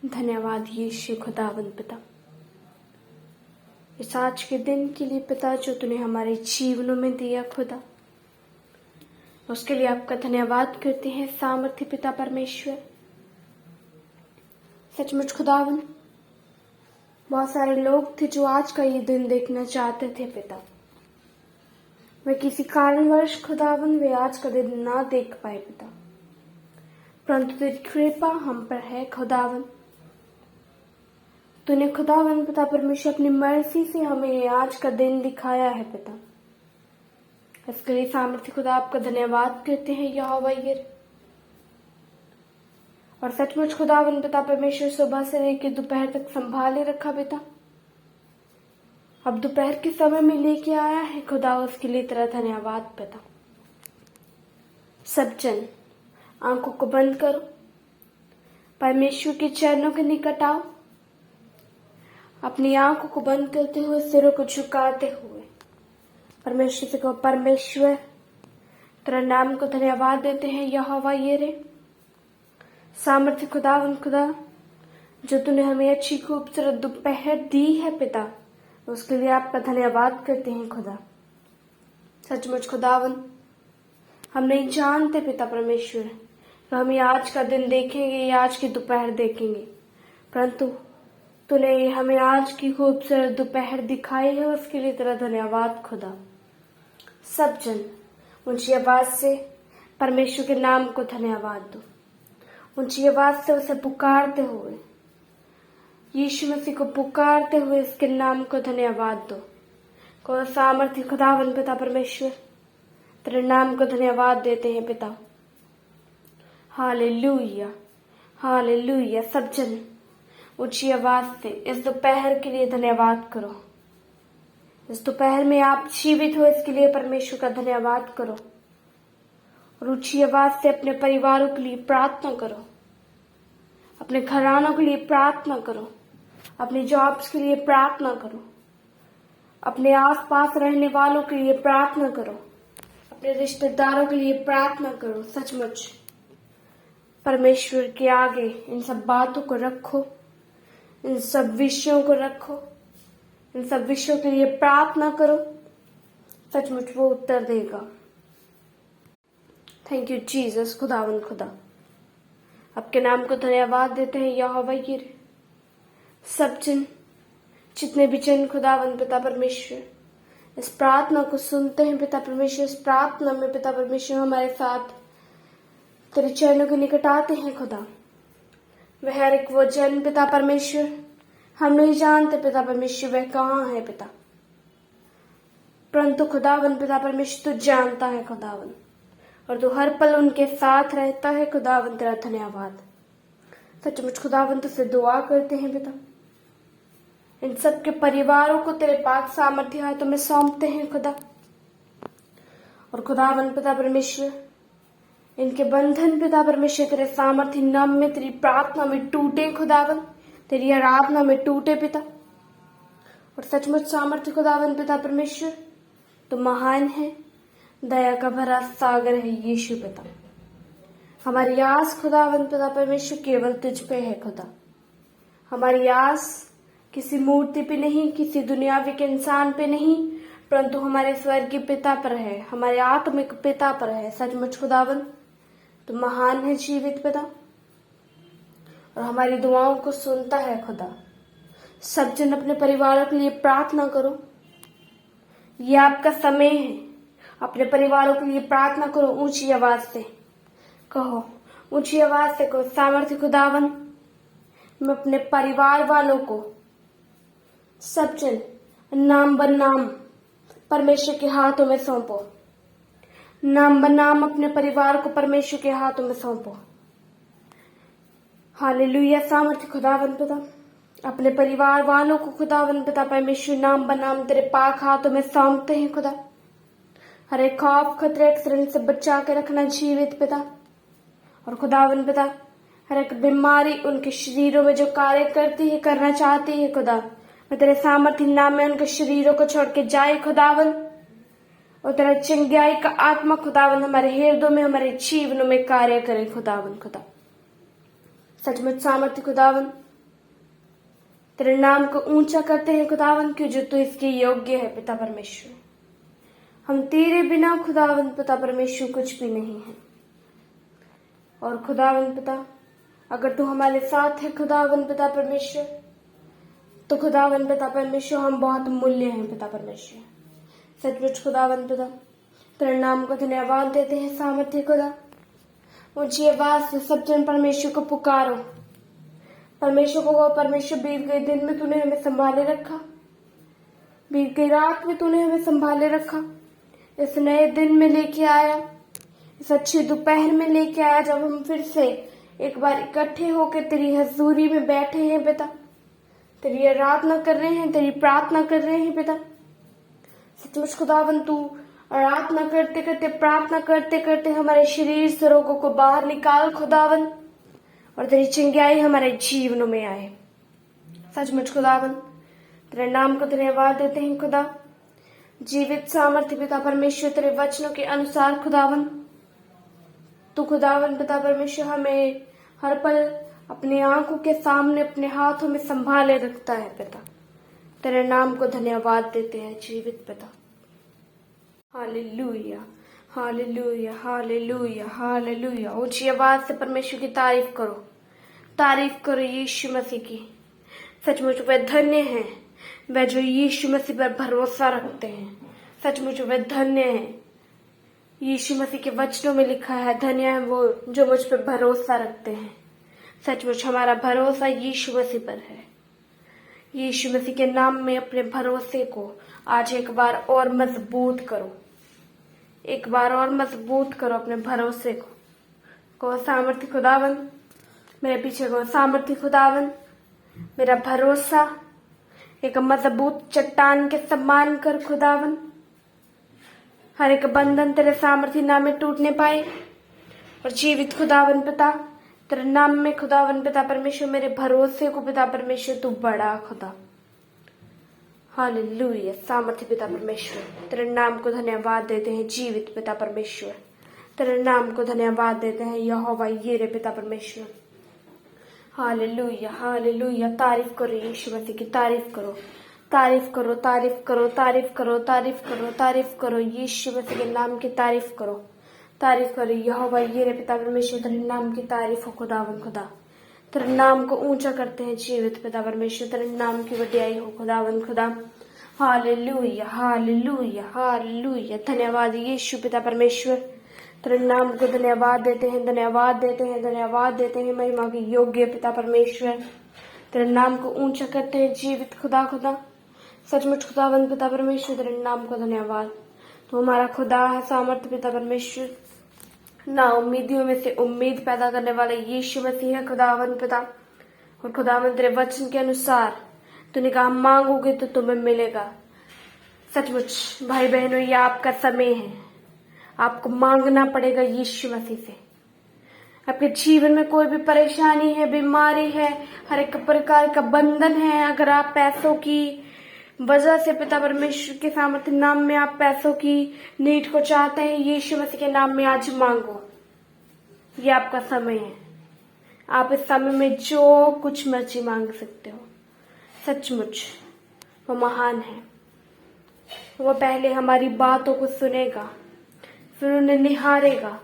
धन्यवाद यीशु खुदावंद पिता, इस आज के दिन के लिए पिता जो तूने हमारे जीवनों में दिया खुदा, उसके लिए आपका धन्यवाद करते हैं सामर्थ्य पिता परमेश्वर। सचमुच खुदावंद, बहुत सारे लोग थे जो आज का ये दिन देखना चाहते थे पिता, वे किसी कारणवश खुदावंद वे आज का दिन ना देख पाए पिता, परंतु तेरी कृपा हम पर है खुदावंद। तूने खुदावंद पिता परमेश्वर अपनी मर्जी से हमें आज का दिन दिखाया है पिता, इसके लिए सामर्थ्य खुदा आपका धन्यवाद करते हैं यहोवा यिरे। और सचमुच खुदावंद पिता परमेश्वर सुबह से लेकर दोपहर तक संभाले रखा पिता, अब दोपहर के समय में लेके आया है खुदा, उसके लिए तेरा धन्यवाद पिता। सब जन आंखों को बंद करो, परमेश्वर के चरणों के निकट आओ, अपनी आंखों को बंद करते हुए सिरों को झुकाते हुए परमेश्वर से कहो, परमेश्वर तेरा नाम को धन्यवाद देते हैं यहोवा यिरे। सामर्थ्य खुदा जो तूने हमें अच्छी खूबसूरत दोपहर दी है पिता, उसके लिए आपका धन्यवाद करते हैं खुदा। सचमुच खुदावन, हम नहीं जानते पिता परमेश्वर तो हम ये आज का दिन देखेंगे या आज की दोपहर देखेंगे, परंतु तूने हमें आज की खूबसूरत दोपहर दिखाई है, उसके लिए तेरा धन्यवाद खुदा। सब जन ऊंची आवाज से परमेश्वर के नाम को धन्यवाद दो, ऊंची आवाज से उसे पुकारते हुए, यीशु मसीह को पुकारते हुए इसके नाम को धन्यवाद दो। को सामर्थ्य खुदावन पिता परमेश्वर तेरे नाम को धन्यवाद देते हैं पिता। Hallelujah hallelujah. सब जन ऊंची आवाज से इस दोपहर के लिए धन्यवाद करो। इस दोपहर में आप जीवित हो, इसके लिए परमेश्वर का धन्यवाद करो। और ऊंची आवाज से अपने परिवारों के लिए प्रार्थना करो, अपने घरानों के लिए प्रार्थना करो, अपने जॉब्स के लिए प्रार्थना करो, अपने आसपास रहने वालों के लिए प्रार्थना करो, अपने रिश्तेदारों के लिए प्रार्थना करो। सचमुच परमेश्वर के आगे इन सब बातों को रखो, इन सब विषयों को रखो, इन सब विषयों के लिए प्रार्थना करो, सचमुच वो उत्तर देगा। थैंक यू जीसस खुदावन खुदा, आपके नाम को धन्यवाद देते हैं यहोवा यिरे। सब जन जितने भी जन खुदावन पिता परमेश्वर इस प्रार्थना को सुनते हैं पिता परमेश्वर, इस प्रार्थना में पिता परमेश्वर हमारे साथ तेरे चरणों के निकट आते हैं खुदा। वह हर एक वो जन पिता परमेश्वर हम नहीं जानते पिता परमेश्वर वह कहाँ है पिता, परंतु खुदावन पिता परमेश्वर तू जानता है खुदावन, और तू हर पल उनके साथ रहता है खुदावन। तेरा धन्यवाद। सचमुच खुदावन तुझसे दुआ करते हैं पिता, इन सब के परिवारों को तेरे पाक सामर्थ्य हाथों में सौंपते हैं खुदा। और खुदावन पिता परमेश्वर इनके बंधन पिता परमेश्वर तेरे सामर्थ्य नाम में, तेरी प्रार्थना में टूटे खुदावन, तेरी आराधना में टूटे पिता। और सचमुच सामर्थ्य खुदावन पिता परमेश्वर तो महान है, दया का भरा सागर है यीशु पिता। हमारी आस खुदावन पिता परमेश्वर केवल तुझ पे है खुदा। हमारी आस किसी मूर्ति पे नहीं, किसी दुनियावी के इंसान पे नहीं, परंतु हमारे स्वर्गीय पिता पर है, हमारे आत्मिक पिता पर है। सचमुच खुदावन तो महान है जीवित पिता, और हमारी दुआओं को सुनता है खुदा। सब जन अपने परिवारों के लिए प्रार्थना करो, ये आपका समय है, अपने परिवारों के लिए प्रार्थना करो। ऊंची आवाज से कहो, ऊंची आवाज से कहो, सामर्थ्य खुदावन मैं अपने परिवार वालों को सब जन नाम ब नाम परमेश्वर के हाथों में सौंपो, नाम ब नाम अपने परिवार को परमेश्वर के हाथों में सौंपो। हालेलुया। सामर्थ्य खुदावन पिता अपने परिवार वालों को खुदावन पिता परमेश्वर नाम ब नाम तेरे पाक हाथों में सौंपते हैं खुदा। हर एक खौफ खतरे एक्सीडेंट से बचा के रखना जीवित पिता। और खुदावन पिता हर एक बीमारी उनके शरीरों में जो कार्य करती है, करना चाहती है खुदा, मैं तेरे सामर्थ्य नाम में उनके शरीरों को छोड़ के जाए खुदावन, और तेरा चंगाई का आत्मा खुदावन हमारे हृदयों में, हमारे जीवनों में कार्य करे खुदावन खुदा। सचमुच सामर्थ्य खुदावन तेरे नाम को ऊंचा करते हैं खुदावन, क्यों जो तू इसके योग्य है पिता परमेश्वर। हम तेरे बिना खुदावन पिता परमेश्वर कुछ भी नहीं है। और खुदावन पिता, अगर तू हमारे साथ है खुदावन पिता परमेश्वर, तो खुदावन पिता परमेश्वर हम बहुत मूल्य हैं पिता परमेश्वर। सचमुच खुदावन पिता, तेरे नाम को धन्यवाद देते हैं सामर्थ्य खुदा। ऊंची आवाज से सब जन परमेश्वर को पुकारो। परमेश्वर को परमेश्वर, बीत गए दिन में तूने हमें संभाले रखा, बीत गई रात में तूने हमें संभाले रखा, इस नए दिन में लेके आया, इस अच्छी दोपहर में लेके आया, जब हम फिर से एक बार इकट्ठे होकर तेरी हजूरी में बैठे हैं पिता, तेरी आराधना कर रहे हैं, तेरी प्रार्थना कर रहे हैं पिता। सचमुच खुदावन, तू आराधना करते करते, प्रार्थना करते करते हमारे शरीर से रोगों को बाहर निकाल खुदावन, और तेरी चंगाई हमारे जीवनों में आए। सचमुच खुदावन, तेरे नाम को धन्यवाद देते हैं खुदा। जीवित सामर्थ्य पिता परमेश्वर, तेरे वचनों के अनुसार खुदावन, तू खुदावन पिता परमेश्वर हमें हर पल अपनी आंखों के सामने अपने हाथों में संभाले रखता है पिता। तेरे नाम को धन्यवाद देते हैं जीवित पिता। Hallelujah, hallelujah, hallelujah, hallelujah. ऊंची आवाज से परमेश्वर की तारीफ करो, तारीफ करो यीशु मसीह की। सचमुच वे धन्य हैं वे जो यीशु मसीह पर भरोसा रखते हैं। सचमुच वे धन्य हैं। यीशु मसीह के वचनों में लिखा है, धन्य है वो जो मुझ पर भरोसा रखते हैं। सचमुच हमारा भरोसा यीशु मसीह पर है। यीशु मसीह के नाम में अपने भरोसे को आज एक बार और मजबूत करो, एक बार और मजबूत करो अपने भरोसे को सामर्थ्य खुदावन, मेरे पीछे को सामर्थ्य खुदावन, मेरा भरोसा एक मजबूत चट्टान के समान कर खुदावन। हर एक बंधन तेरे सामर्थ्य नाम में टूटने पाए, और जीवित खुदावन पिता, तेरे नाम में खुदावन पिता परमेश्वर, मेरे भरोसे को पिता परमेश्वर तू बड़ा खुदा। हालेलुया। सामर्थ्य पिता परमेश्वर, तेरे नाम को धन्यवाद देते हैं जीवित पिता परमेश्वर, तेरे नाम को धन्यवाद देते हैं यहोवा यीरे पिता परमेश्वर। Hallelujah, hallelujah. तारीफ करो यीशु मसीह की, तारीफ करो, तारीफ करो, तारीफ करो, तारीफ करो, तारीफ करो, तारीफ करो यीशु मसीह के नाम की तारीफ करो, तारीफ करो यहोवा यीरे पिता परमेश्वर, तेरे नाम की तारीफ हो खुदावन खुदा। तेरे नाम को ऊंचा करते हैं जीवित पिता परमेश्वर, तेरे नाम की वड्याई हो खुदावन खुदा। Hallelujah, hallelujah, hallelujah. धन्यवाद यीशु पिता परमेश्वर, तेरे नाम को धन्यवाद देते हैं, धन्यवाद देते हैं, धन्यवाद देते हैं महिमा के योग्य पिता परमेश्वर। तेरे नाम को ऊंचा करते हैं जीवित खुदा खुदा। सचमुच खुदावन पिता परमेश्वर, तेरे नाम को धन्यवाद। तो हमारा खुदा है सामर्थ्य पिता परमेश्वर, ना उम्मीदियों में से उम्मीद पैदा करने वाला यीशु मसीह है खुदावन पिता। और खुदावन तेरे वचन के अनुसार तूने कहा मांगोगे तो तुम्हें मिलेगा। सचमुच भाई बहनों, ये आपका समय है, आपको मांगना पड़ेगा यीशु मसीह से। आपके जीवन में कोई भी परेशानी है, बीमारी है, हर एक प्रकार का बंधन है, अगर आप पैसों की वजह से पिता परमेश्वर के सामर्थ्य नाम में आप पैसों की नीड को चाहते हैं, यीशु मसीह के नाम में आज मांगो। ये आपका समय है, आप इस समय में जो कुछ मर्जी मांग सकते हो। सचमुच वो महान है, वो पहले हमारी बातों को सुनेगा, फिर उन्हें निहारेगा,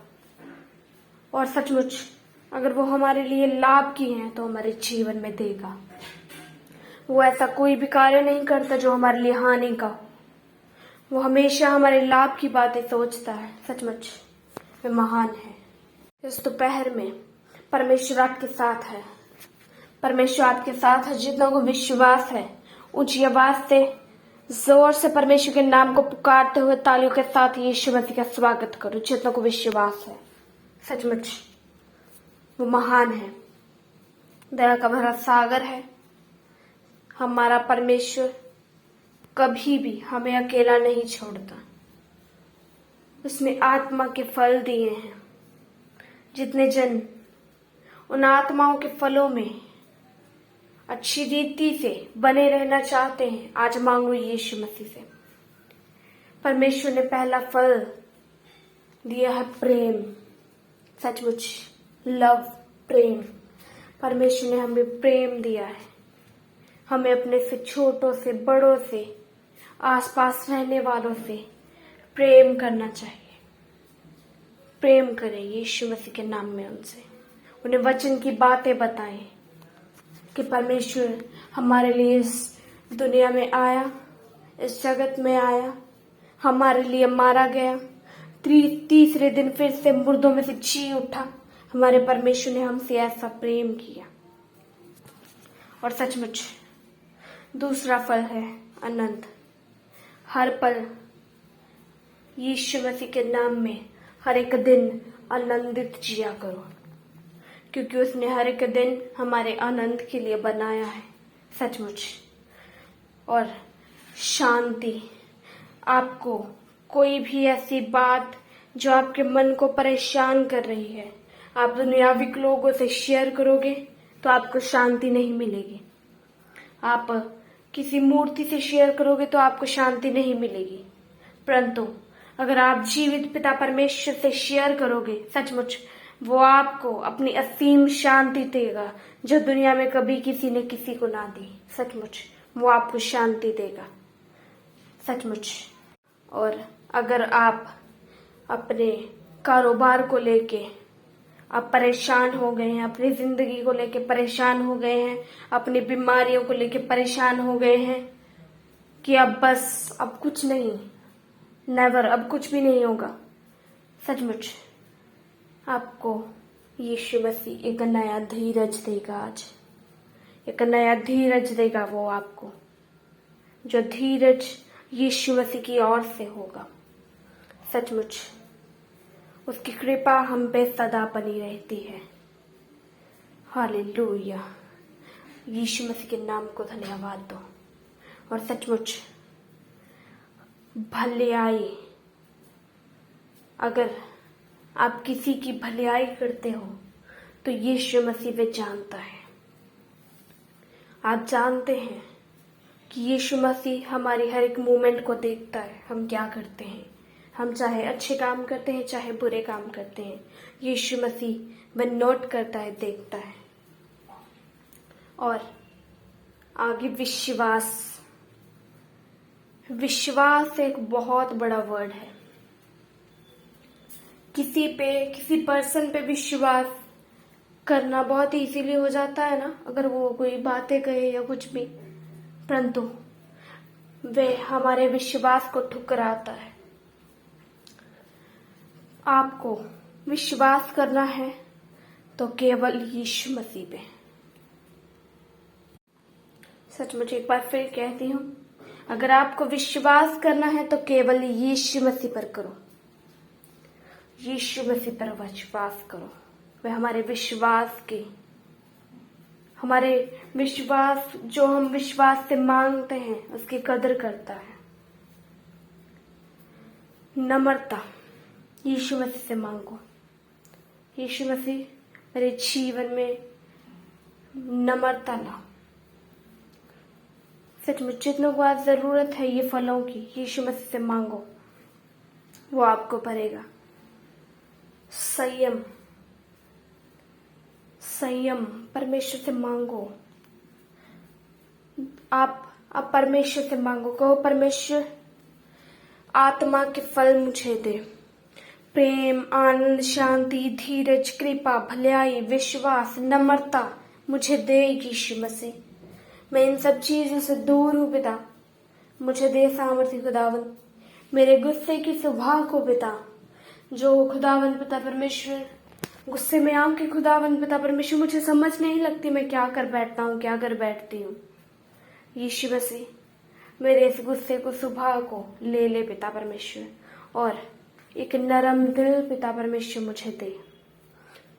और सचमुच अगर वो हमारे लिए लाभ की हैं तो हमारे जीवन में देगा। वो ऐसा कोई भी कार्य नहीं करता जो हमारे लिए हानि का हो। वो हमेशा हमारे लाभ की बातें सोचता है। सचमुच वे महान है। इस दोपहर में परमेश्वर आपके साथ है, परमेश्वर आपके साथ है। जितनों को विश्वास है ऊंची आवाज से जोर से परमेश्वर के नाम को पुकारते हुए तालियों के साथ यीशु मसीह का स्वागत करो। जितनों को विश्वास है, सचमुच वो महान है, दया का भरा सागर है। हमारा परमेश्वर कभी भी हमें अकेला नहीं छोड़ता। उसने आत्मा के फल दिए हैं। जितने जन उन आत्माओं के फलों में अच्छी रीति से बने रहना चाहते हैं, आज मांगो यीशु मसीह से। परमेश्वर ने पहला फल दिया है प्रेम। सचमुच लव, प्रेम। परमेश्वर ने हमें प्रेम दिया है। हमें अपने से छोटों से बड़ों से आसपास रहने वालों से प्रेम करना चाहिए। प्रेम करें यीशु मसीह के नाम में उनसे, उन्हें वचन की बातें बताएं कि परमेश्वर हमारे लिए इस दुनिया में आया, इस जगत में आया, हमारे लिए मारा गया, तीसरे दिन फिर से मुर्दों में से जी उठा। हमारे परमेश्वर ने हमसे ऐसा प्रेम किया। और सचमुच दूसरा फल है आनंद। हर पल यीशु मसीह के नाम में हर एक दिन आनंदित जिया करो, क्योंकि उसने हर एक दिन हमारे आनंद के लिए बनाया है। सचमुच। और शांति, आपको कोई भी ऐसी बात जो आपके मन को परेशान कर रही है, आप दुनियाविक लोगों से शेयर करोगे तो आपको शांति नहीं मिलेगी। आप किसी मूर्ति से शेयर करोगे तो आपको शांति नहीं मिलेगी। परंतु अगर आप जीवित पिता परमेश्वर से शेयर करोगे, सचमुच वो आपको अपनी असीम शांति देगा, जो दुनिया में कभी किसी ने किसी को ना दी। सचमुच वो आपको शांति देगा। सचमुच। और अगर आप अपने कारोबार को लेके आप परेशान हो गए हैं, अपनी जिंदगी को लेके परेशान हो गए हैं, अपनी बीमारियों को लेके परेशान हो गए हैं कि अब कुछ नहीं, नेवर, अब कुछ भी नहीं होगा, सचमुच आपको यीशु मसीह एक नया धीरज देगा। आज एक नया धीरज देगा वो आपको, जो धीरज यीशु मसीह की ओर से होगा। सचमुच उसकी कृपा हम पे सदा बनी रहती है। हालेलुया। यीशु मसीह के नाम को धन्यवाद दो। और सचमुच भलाई, अगर आप किसी की भलाई करते हो तो यीशु मसीह वे जानता है। आप जानते हैं कि यीशु मसीह हमारी हर एक मूवमेंट को देखता है, हम क्या करते हैं। हम चाहे अच्छे काम करते हैं, चाहे बुरे काम करते हैं, यीशु मसीह वह नोट करता है, देखता है। और आगे विश्वास। विश्वास एक बहुत बड़ा वर्ड है। किसी पर्सन पे विश्वास करना बहुत इजीली हो जाता है ना, अगर वो कोई बातें कहे या कुछ भी, परंतु वे हमारे विश्वास को ठुकराता है। आपको विश्वास करना है तो केवल यीशु मसीह पे। सचमुच एक बार फिर कहती हूँ, अगर आपको विश्वास करना है तो केवल यीशु मसीह पर करो। यीशु मसीह पर विश्वास करो। वह हमारे विश्वास जो हम विश्वास से मांगते हैं उसकी कदर करता है। नम्रता, यीशु मसीह से मांगो। यीशु मसीह मेरे जीवन में नम्रता लाओ। सचमुच जितनों को आज जरूरत है ये फलों की, यीशु मसीह से मांगो, वो आपको भरेगा। संयम परमेश्वर से मांगो। आप परमेश्वर से मांगो, कहो परमेश्वर आत्मा के फल मुझे दे। प्रेम, आनंद, शांति, धीरज, कृपा, भलाई, विश्वास, नम्रता मुझे दे यीशु मसीह। मैं इन सब चीजों से दूर हूँ पिता, मुझे दे सामर्थ्य खुदावन। मेरे गुस्से की स्वभाव को पिता, जो खुदावन पिता परमेश्वर गुस्से में आके खुदावन पिता परमेश्वर मुझे समझ नहीं लगती मैं क्या कर बैठता हूँ, क्या कर बैठती हूँ। यीशु मसीह मेरे इस गुस्से को स्वभाव को ले पिता परमेश्वर, और एक नरम दिल पिता परमेश्वर मुझे दे।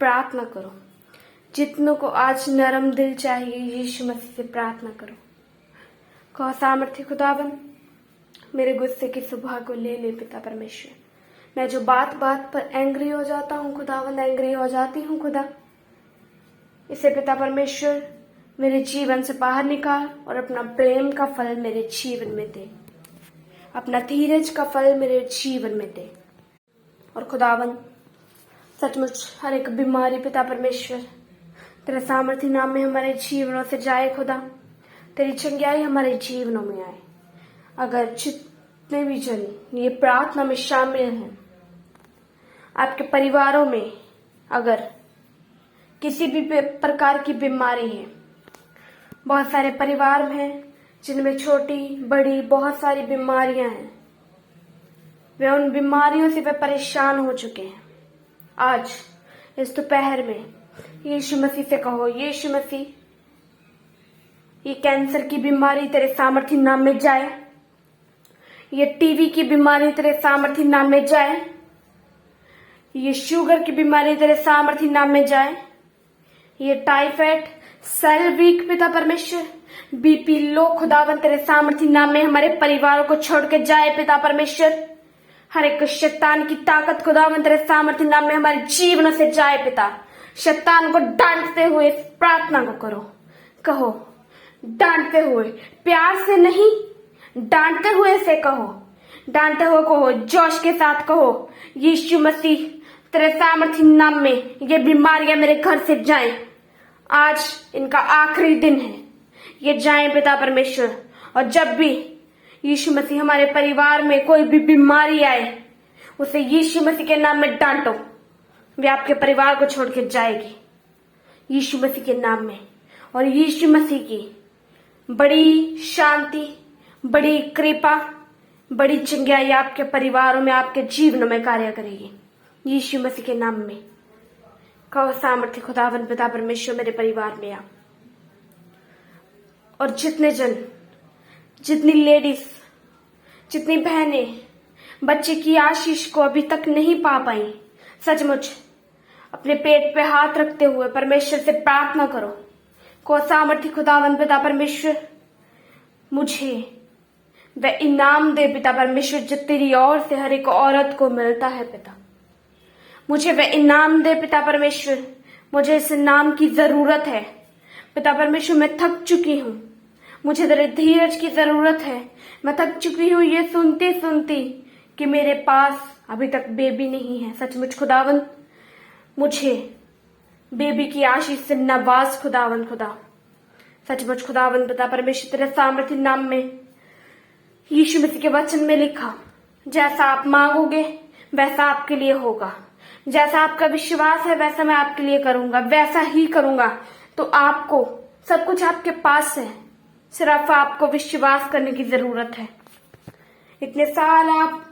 प्रार्थना करो, जितनों को आज नरम दिल चाहिए यीशु मसीह से प्रार्थना करो। कहो सामर्थ्य खुदावन मेरे गुस्से की स्वभाव को ले पिता परमेश्वर। मैं जो बात पर एंग्री हो जाता हूँ खुदावन, एंग्री हो जाती हूँ खुदा, इसे पिता परमेश्वर मेरे जीवन से बाहर निकाल और अपना प्रेम का फल मेरे जीवन में दे, अपना धीरज का फल मेरे जीवन में दे। और खुदावन सचमुच हर एक बीमारी पिता परमेश्वर तेरे सामर्थ्य नाम में हमारे जीवनों से जाए खुदा। तेरी चंगाई हमारे जीवनों में आए। अगर जितने भी जन ये प्रार्थना में शामिल हैं, आपके परिवारों में अगर किसी भी प्रकार की बीमारी है, बहुत सारे परिवार हैं जिनमें छोटी बड़ी बहुत सारी बीमारियां हैं, वे उन बीमारियों से वे परेशान हो चुके हैं। आज इस दोपहर में यीशु मसीह से कहो, यीशु मसीह, ये कैंसर की बीमारी तेरे सामर्थी नाम में जाए, ये टीवी की बीमारी तेरे सामर्थी नाम में जाए, ये शुगर की बीमारी तेरे सामर्थी नाम में जाए, ये टाइफाइड, सेल वीक पिता परमेश्वर, बीपी लो खुदावन तेरे सामर्थी नाम में हमारे परिवारों को छोड़ के जाए पिता परमेश्वर। हर एक शैतान की ताकत खुदावन तेरे सामर्थी नाम में हमारे जीवनों से जाए पिता। शैतान को डांटते हुए इस प्रार्थना को करो, कहो डांटते हुए, प्यार से नहीं, डांटते हुए से कहो, डांटते हुए कहो, जोश के साथ कहो, यीशु मसीह तेरे सामर्थी नाम में ये बीमारियां मेरे घर से जाएं। आज इनका आखिरी दिन है, ये जाएं पिता परमेश्वर। और जब भी यीशु मसीह हमारे परिवार में कोई भी बीमारी आए, उसे यीशु मसीह के नाम में डांटो, वे आपके परिवार को छोड़ के जाएगी यीशु मसीह के नाम में। और यीशु मसीह की बड़ी शांति, बड़ी कृपा, बड़ी चंगाई आपके परिवारों में, आपके जीवन में कार्य करेगी यीशु मसीह के नाम में। कहो, सामर्थ्य खुदावन पिता परमेश्वर मेरे परिवार में आ। और जितने जन, जितनी लेडीज, जितनी बहनें बच्चे की आशीष को अभी तक नहीं पा पाई, सचमुच अपने पेट पे हाथ रखते हुए परमेश्वर से प्रार्थना करो, को सामर्थ्य खुदावन पिता परमेश्वर मुझे वह इनाम दे पिता परमेश्वर जो तेरी ओर से हर एक औरत को मिलता है पिता। मुझे वह इनाम दे पिता परमेश्वर, मुझे इस इनाम की जरूरत है पिता परमेश्वर। मैं थक चुकी हूँ, मुझे तेरे धीरज की जरूरत है। मैं थक चुकी हूँ ये सुनती सुनती कि मेरे पास अभी तक बेबी नहीं है। सचमुच खुदावन, मुझे बेबी की आशीष से नवाज खुदावन खुदा। सचमुच खुदावन पिता परमेश्वर तेरे सामर्थ्य नाम में यीशु मसीह के वचन में लिखा, जैसा आप मांगोगे वैसा आपके लिए होगा, जैसा आपका विश्वास है वैसा मैं आपके लिए करूंगा, वैसा ही करूंगा। तो आपको सब कुछ आपके पास है, सिर्फ आपको विश्वास करने की जरूरत है। इतने साल आप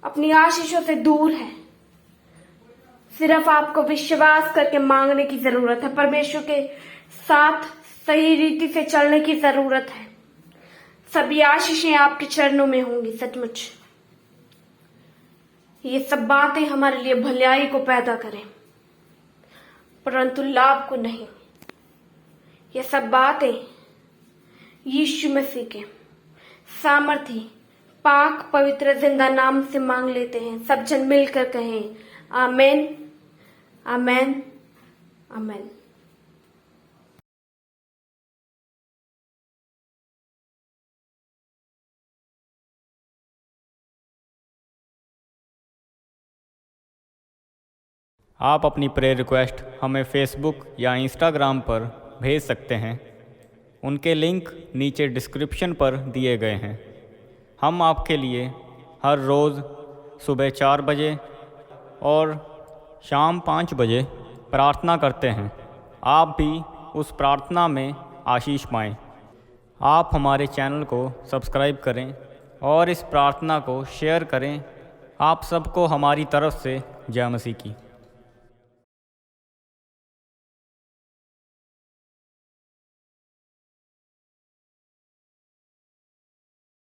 अपनी आशीषों से दूर हैं, सिर्फ आपको विश्वास करके मांगने की जरूरत है, परमेश्वर के साथ सही रीति से चलने की जरूरत है। सभी आशीषें आपके चरणों में होंगी। सचमुच ये सब बातें हमारे लिए भलाई को पैदा करें, परंतु लाभ को नहीं। ये सब बातें यीशु मसीह के सामर्थी पाक पवित्र जिंदा नाम से मांग लेते हैं। सब जन मिलकर कहें, आमेन, आमेन, आमेन। आप अपनी प्रेयर रिक्वेस्ट हमें फेसबुक या इंस्टाग्राम पर भेज सकते हैं। उनके लिंक नीचे डिस्क्रिप्शन पर दिए गए हैं। हम आपके लिए हर रोज़ सुबह 4 बजे और शाम 5 बजे प्रार्थना करते हैं। आप भी उस प्रार्थना में आशीष पाएं। आप हमारे चैनल को सब्सक्राइब करें और इस प्रार्थना को शेयर करें। आप सबको हमारी तरफ से जय मसीह की।